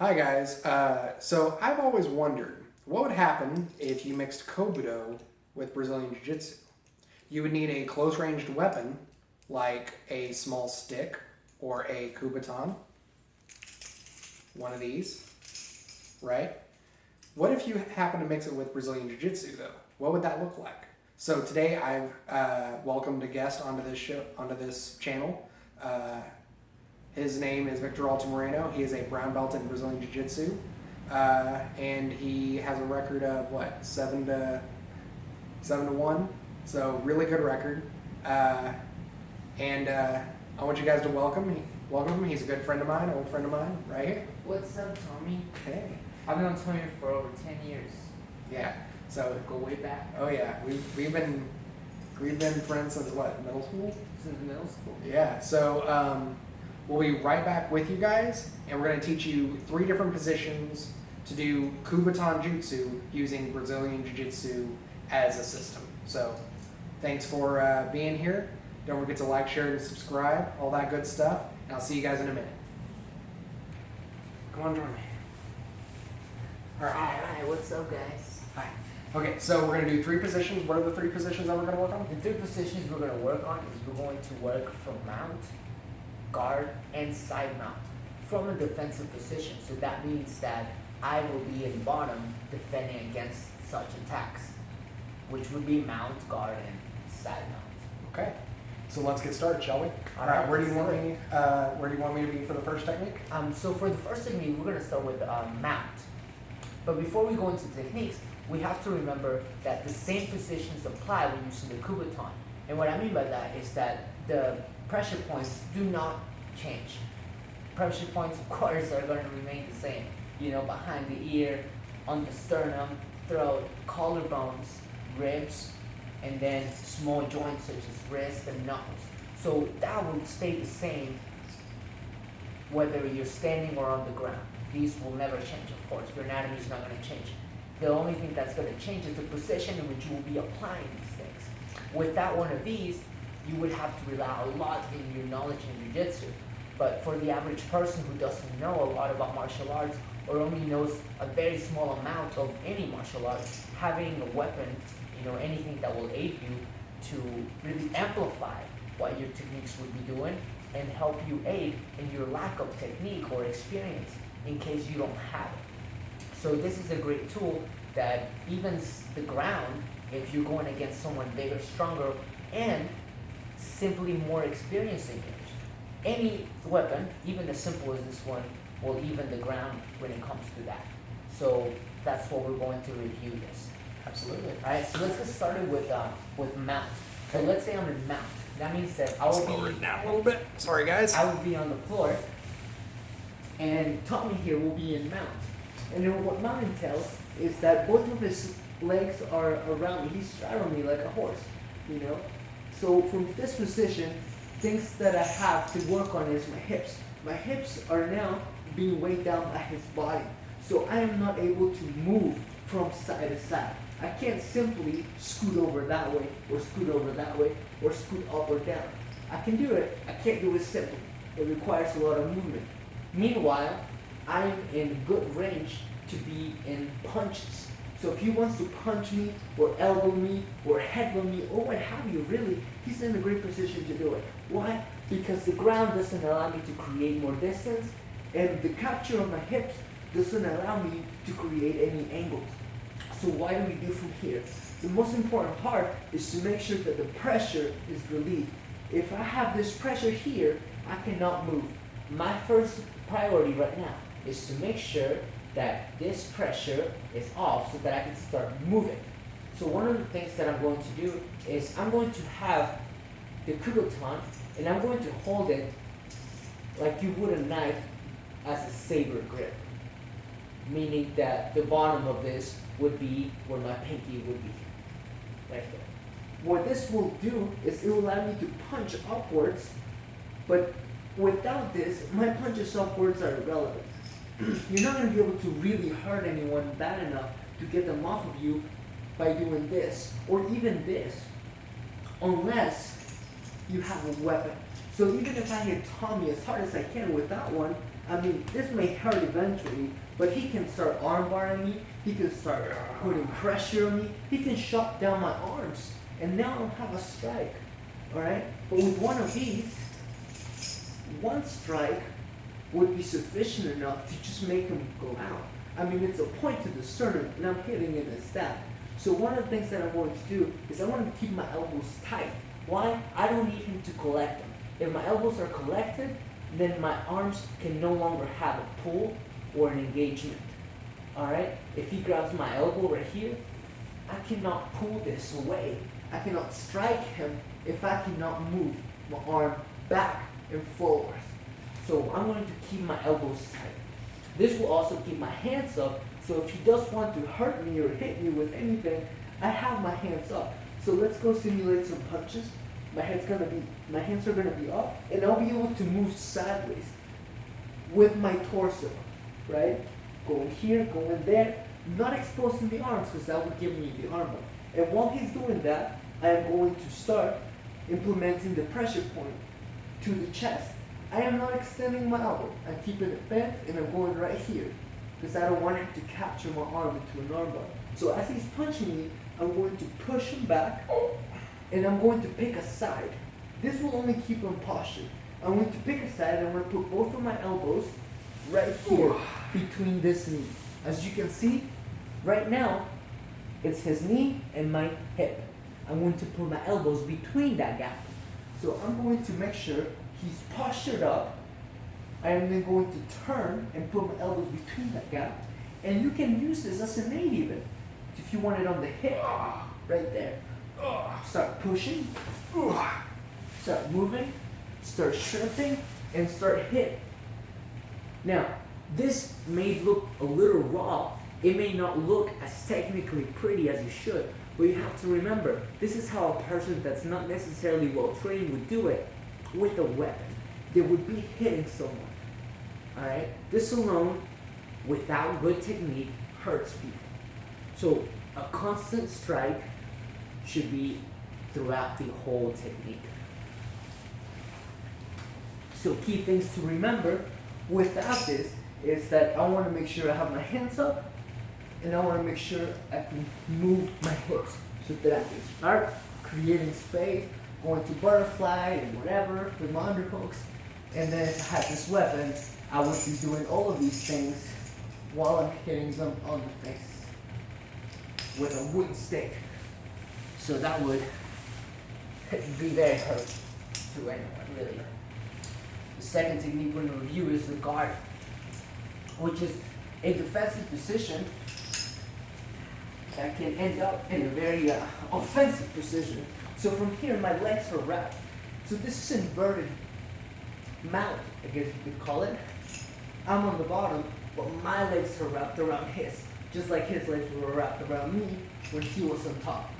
Hi guys. So I've always wondered what would happen if you mixed Kobudo with Brazilian Jiu-Jitsu. You would need a close-ranged weapon like a small stick or a kubotan, one of these, right? What if you happen to mix it with Brazilian Jiu-Jitsu though? What would that look like? So today I've welcomed a guest onto this show, onto this channel. His name is Victor Altamirano. He is a brown belt in Brazilian Jiu-Jitsu, and he has a record of what 7-1. So really good record. And I want you guys to welcome him. He's a good friend of mine, old friend of mine, right here. What's up, Tommy? Hey. I've known Tommy for over 10 years. Yeah. So Go way back. oh yeah, we've been friends since what, middle school? Since middle school. Yeah. So we'll be right back with you guys, and we're going to teach you 3 different positions to do kubotan jutsu using Brazilian Jiu-Jitsu as a system. So thanks for being here. Don't forget to like, share, and subscribe, all that good stuff, and I'll see you guys in a minute. Come on, join me. All right. Alright, what's up, guys? Hi. Okay, so we're going to do 3 positions. What are the 3 positions that we're going to work on? The 3 positions we're going to work on is we're going to work from mount, guard, and side mount from a defensive position. So that means that I will be in bottom defending against such attacks, which would be mount, guard, and side mount. Okay. So let's get started, shall we? All right. Where do you want me? Where do you want me to be for the first technique? So for the first technique, we're going to start with mount. But before we go into techniques, we have to remember that the same positions apply when using the kubotan. And what I mean by that is that the pressure points do not change. Pressure points, of course, are going to remain the same. You know, behind the ear, on the sternum, throat, collarbones, ribs, and then small joints such as wrist and knuckles. So that will stay the same whether you're standing or on the ground. These will never change, of course. Your anatomy is not going to change. The only thing that's going to change is the position in which you will be applying these things. Without one of these, you would have to rely a lot in your knowledge in jiu-jitsu. But for the average person who doesn't know a lot about martial arts or only knows a very small amount of any martial arts, having a weapon, you know, anything that will aid you to really amplify what your techniques would be doing and help you aid in your lack of technique or experience in case you don't have it. So this is a great tool that evens the ground if you're going against someone bigger, stronger, and simply more experienced than you. Any weapon, even as simple as this one, will even the ground when it comes to that. So that's what we're going to review this. Absolutely. All right, so let's get started with mount. So let's say I'm in mount. That means that I will Lower be it down a little bit. Sorry, guys. I will be on the floor, and Tommy here will be in mount. And then what mount entails is that both of his legs are around me. He's straddling me like a horse, you know. So from this position, things that I have to work on is my hips. My hips are now being weighed down by his body. So I am not able to move from side to side. I can't simply scoot over that way, or scoot over that way, or scoot up or down. I can do it, I can't do it simply. It requires a lot of movement. Meanwhile, I'm in good range to be in punches. So if he wants to punch me, or elbow me, or headbutt me, or what have you, really, he's in a great position to do it. Why? Because the ground doesn't allow me to create more distance, and the capture of my hips doesn't allow me to create any angles. So what do we do from here? The most important part is to make sure that the pressure is relieved. If I have this pressure here, I cannot move. My first priority right now is to make sure that this pressure is off so that I can start moving. So one of the things that I'm going to do is I'm going to have the kubotan and I'm going to hold it like you would a knife as a saber grip. Meaning that the bottom of this would be where my pinky would be, right there. What this will do is it will allow me to punch upwards, but without this, my punches upwards are irrelevant. You're not going to be able to really hurt anyone bad enough to get them off of you by doing this, or even this, unless you have a weapon. So even if I hit Tommy as hard as I can with that one, I mean, this may hurt eventually, but he can start armbarring me. He can start putting pressure on me. He can shut down my arms, and now I don't have a strike. All right. But with one of these, one strike would be sufficient enough to just make him go out. I mean, it's a point to the sternum, and I'm hitting in the stab. So one of the things that I'm going to do is I want to keep my elbows tight. Why? I don't need him to collect them. If my elbows are collected, then my arms can no longer have a pull or an engagement. Alright? If he grabs my elbow right here, I cannot pull this away. I cannot strike him if I cannot move my arm back and forward. So I'm going to keep my elbows tight. This will also keep my hands up, so if he does want to hurt me or hit me with anything, I have my hands up. So let's go simulate some punches. My hands are gonna be up, and I'll be able to move sideways with my torso, right? Going here, going there, not exposing the arms because that would give me the arm up. And while he's doing that, I am going to start implementing the pressure point to the chest. I am not extending my elbow. I'm keeping it bent, and I'm going right here because I don't want him to capture my arm into an armbar. So as he's punching me, I'm going to push him back, and I'm going to pick a side. This will only keep him postured. I'm going to pick a side, and I'm going to put both of my elbows right here between this knee. As you can see, right now, it's his knee and my hip. I'm going to put my elbows between that gap. So I'm going to make sure he's postured up. I am then going to turn and put my elbows between that gap. And you can use this as an aid even. If you want it on the hip, right there. Start pushing, start moving, start shrimping, and start hitting. Now, this may look a little raw. It may not look as technically pretty as you should, but you have to remember, this is how a person that's not necessarily well trained would do it with a weapon. They would be hitting someone. Alright? This alone, without good technique, hurts people. So, a constant strike should be throughout the whole technique. So key things to remember without this is that I want to make sure I have my hands up, and I want to make sure I can move my hips so that I can start creating space, going to butterfly and whatever with my underhooks. And then if I had this weapon, I would be doing all of these things while I'm hitting them on the face with a wooden stick. So that would be very hurt to anyone, really. The second technique we're going to review is the guard, which is a defensive position that can end up in a very offensive position. So from here, my legs are wrapped. So this is inverted mount, I guess you could call it. I'm on the bottom, but my legs are wrapped around his, just like his legs were wrapped around me when he was on top.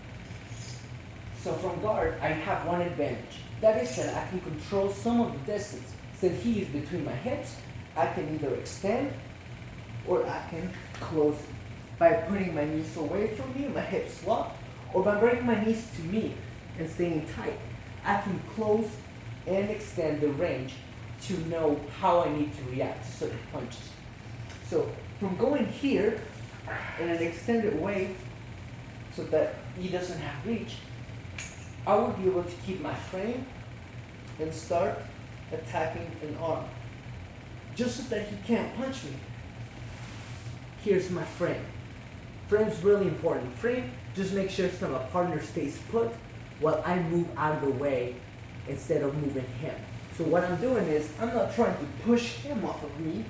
So from guard, I have one advantage. That is that I can control some of the distance. Since he is between my hips, I can either extend or I can close by putting my knees away from me, my hips locked, or by bringing my knees to me and staying tight. I can close and extend the range to know how I need to react to certain punches. So from going here in an extended way so that he doesn't have reach, I would be able to keep my frame and start attacking an arm, just so that he can't punch me. Here's my frame. Frame's really important. Frame just make sure so my partner stays put while I move out of the way instead of moving him. So what I'm doing is, I'm not trying to push him off of me.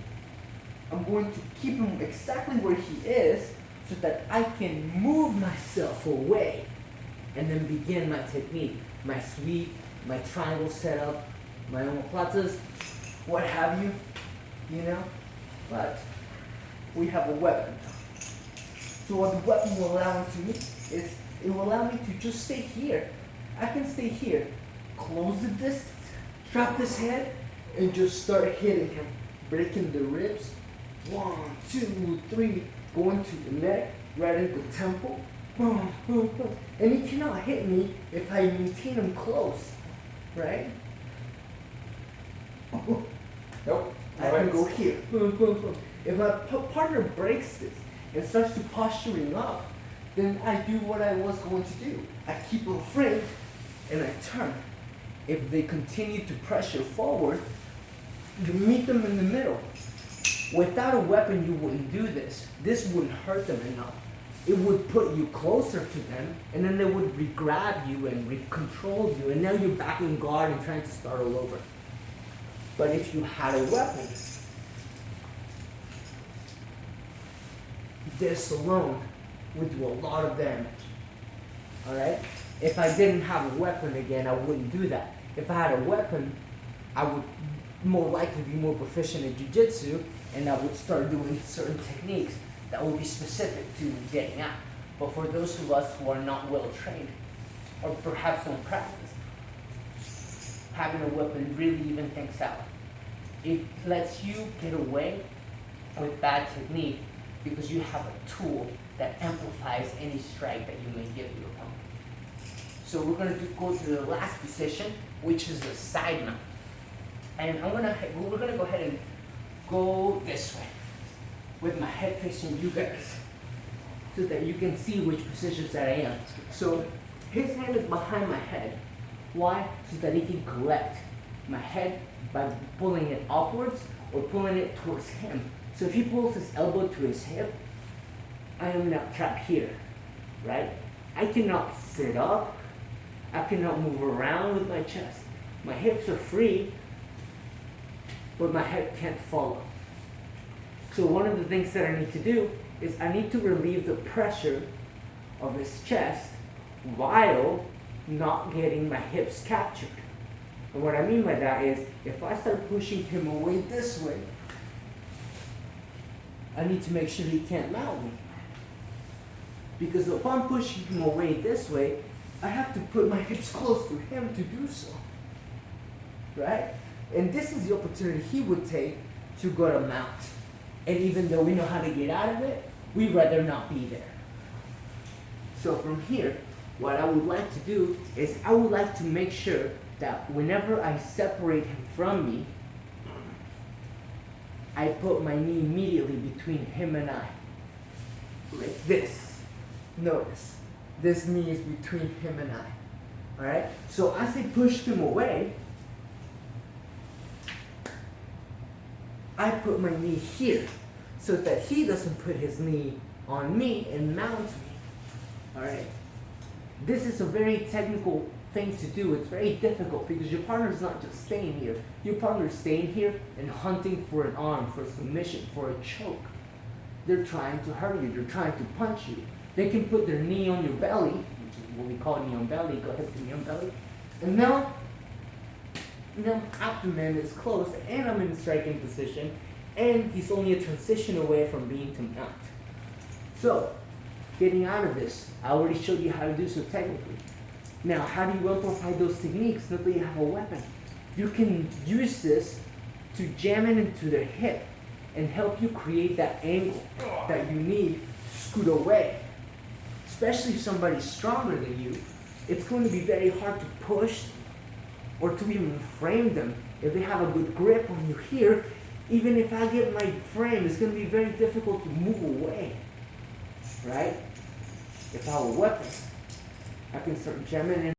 I'm going to keep him exactly where he is so that I can move myself away and then begin my technique, my sweep, my triangle setup, my omoplatas, what have you, but we have a weapon. So what the weapon will allow me to do is, it will allow me to just stay here. I can stay here, close the distance, trap this head, and just start hitting him, breaking the ribs, 1, 2, 3, going to the neck, right into the temple, and he cannot hit me if I maintain him close, right? Nope. I can go here. Boom, boom, boom. If my partner breaks this and starts to posturing up, then I do what I was going to do. I keep them framed and I turn. If they continue to pressure forward, you meet them in the middle. Without a weapon, you wouldn't do this. This wouldn't hurt them enough. It would put you closer to them, and then they would re-grab you and re-control you, and now you're back in guard and trying to start all over. But if you had a weapon, this alone would do a lot of damage. Alright? If I didn't have a weapon again, I wouldn't do that. If I had a weapon, I would more likely be more proficient in jiu-jitsu, and I would start doing certain techniques that would be specific to getting out. But for those of us who are not well trained, or perhaps don't practice, having a weapon really even things out. It lets you get away with bad technique because you have a tool that amplifies any strike that you may give your opponent. So we're going to go to the last position, which is the side mount. And we're going to go ahead and go this way with my head facing you guys so that you can see which positions that I am. So his hand is behind my head. Why? So that he can collect my head by pulling it upwards or pulling it towards him. So if he pulls his elbow to his hip, I am now trapped here, right? I cannot sit up. I cannot move around with my chest. My hips are free, but my head can't follow. So one of the things that I need to do is I need to relieve the pressure of his chest while not getting my hips captured. And what I mean by that is, if I start pushing him away this way, I need to make sure he can't mount me. Because if I'm pushing him away this way, I have to put my hips close to him to do so. Right? And this is the opportunity he would take to go to mount. And even though we know how to get out of it, we'd rather not be there. So from here, what I would like to do is I would like to make sure that whenever I separate him from me, I put my knee immediately between him and I. Like this. Notice, this knee is between him and I. Alright? So as I pushed him away, I put my knee here so that he doesn't put his knee on me and mount me. Alright? This is a very technical thing to do. It's very difficult because your partner's not just staying here. Your partner's staying here and hunting for an arm, for submission, for a choke. They're trying to hurt you. They're trying to punch you. They can put their knee on your belly, which is what we call knee on belly. Go ahead, knee on belly. And now abdomen is closed and I'm in striking position, and he's only a transition away from being to mount. So, getting out of this, I already showed you how to do so technically. Now, how do you amplify those techniques now that you have a weapon? You can use this to jam it into their hip and help you create that angle that you need to scoot away. Especially if somebody's stronger than you, it's going to be very hard to push or to even frame them. If they have a good grip on you here, even if I get my frame, it's going to be very difficult to move away, right? If I have a weapon, I can start jamming in.